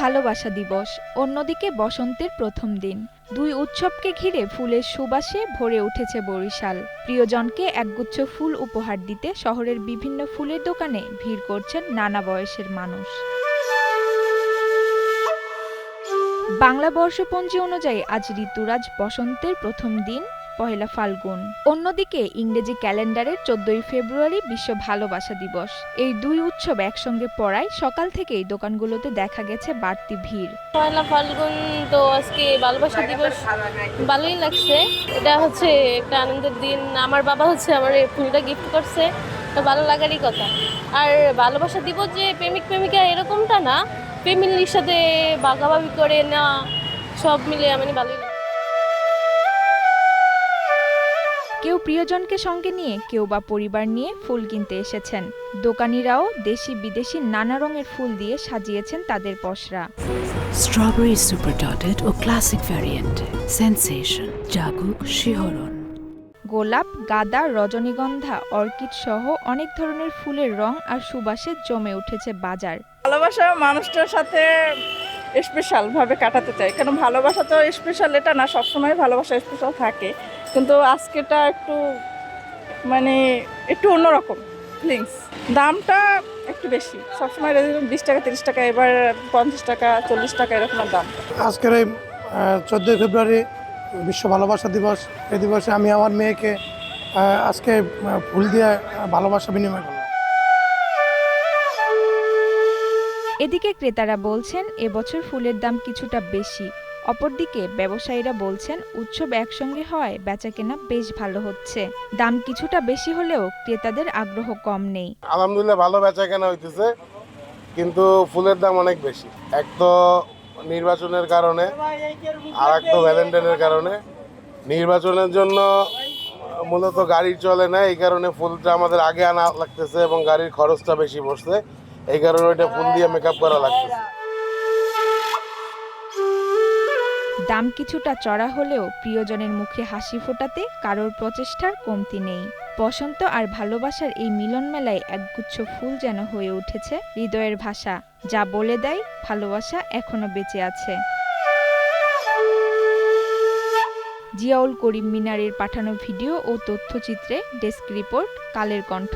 ভালোবাসা দিবস, অন্যদিকে বসন্তের প্রথম দিন। দুই উৎসবকে ঘিরে ফুলের সুবাসে ভরে উঠেছে বরিশাল। প্রিয়জনকে একগুচ্ছ ফুল উপহার দিতে শহরের বিভিন্ন ফুলের দোকানে ভিড় করছেন নানা বয়সের মানুষ। বাংলা বর্ষপঞ্জি অনুযায়ী আজ ঋতুরাজ বসন্তের প্রথম দিন, পহেলা ফাল্গুন। অন্যদিকে ইংরেজি ক্যালেন্ডারের 14ই ফেব্রুয়ারি বিশ্ব ভালোবাসা দিবস। এই দুই উৎসব একসঙ্গে পড়ায় সকাল থেকেই দোকানগুলোতে দেখা গেছে বাড়তি ভিড়। পহেলা ফাল্গুন তো আজকে ভালোবাসা দিবস, ভালোই লাগছে। এটা হচ্ছে একটা আনন্দের দিন। আমার বাবা আমার এই ফুলটা গিফট করছে, তো ভালো লাগারই কথা। আর ভালোবাসা দিবস যে প্রেমিক প্রেমিকা এরকমটা না, ফ্যামিলির সাথে ভাগাভাগি করে না, সব মিলে মানে ভালোই লাগে। কেউ প্রিয়জনকে সঙ্গে নিয়ে, কেউ বা পরিবার নিয়ে ফুল কিনতে এসেছেন। দোকানিরাও দেশি বিদেশি নানা রঙের ফুল দিয়ে সাজিয়েছেন তাদের পসরা। স্ট্রবেরি সুপার ডটেড ও ক্লাসিক ভ্যারিয়েন্টে সেন্সেশন জাগুক শিহরণ। গোলাপ, গাঁদা, রজনীগন্ধা, অর্কিড সহ অনেক ধরনের ফুলের রং আর সুবাসে জমে উঠেছে বাজার। ভালোবাসা মানুষটার সাথে স্পেশাল ভাবে কাটাতে চাই, কারণ ভালোবাসা তো স্পেশাল এটা না, সবসময় ভালোবাসা স্পেশাল থাকে, কিন্তু আজকেটা একটু অন্যরকম ফিলিংস। দামটা একটু বেশি, সবসময় 20 টাকা 30 টাকা, এবার 50 টাকা 40 টাকা এরকম দাম। আজকের এই 14 ফেব্রুয়ারি বিশ্ব ভালোবাসা দিবস, এই দিবসে আমি আমার মেয়েকে আজকে ফুল দিয়ে ভালোবাসা বিনিময় করলাম। এদিকে ক্রেতারা বলছেন এবছর ফুলের দাম কিছুটা বেশি। অপরদিকে ব্যবসায়ীরা বলছেন উৎসব একসঙ্গে হয় বেচাকেনা বেশ ভালো হচ্ছে। দাম কিছুটা বেশি হলেও ক্রেতাদের আগ্রহ কম নেই। আলহামদুলিল্লাহ ভালো বেচাকেনা হইতেছে, কিন্তু ফুলের দাম অনেক বেশি। এক তো নির্বাচনের কারণে, আর এক তো ভ্যালেন্টাইনের কারণে। নির্বাচনের জন্য মূলত গাড়ি চলে না, এই কারণে ফুলটা আমাদের আগে আনা লাগতেছে এবং গাড়ির খরচটা বেশি পড়ছে, এই কারণে ওইটা ফুল দিয়ে মেকআপ করা লাগতেছে। দাম কিছুটা চড়া হলেও প্রিয়জনের মুখে হাসি ফোটাতে কারোর প্রচেষ্টার কমতি নেই। বসন্ত আর ভালোবাসার এই মিলন মেলায় একগুচ্ছ ফুল যেন হয়ে উঠেছে হৃদয়ের ভাষা, যা বলে দেয় ভালোবাসা এখনো বেঁচে আছে। জিয়াউল করিম মিনারের পাঠানো ভিডিও ও তথ্যচিত্রে ডেস্ক রিপোর্ট, কালের কণ্ঠ।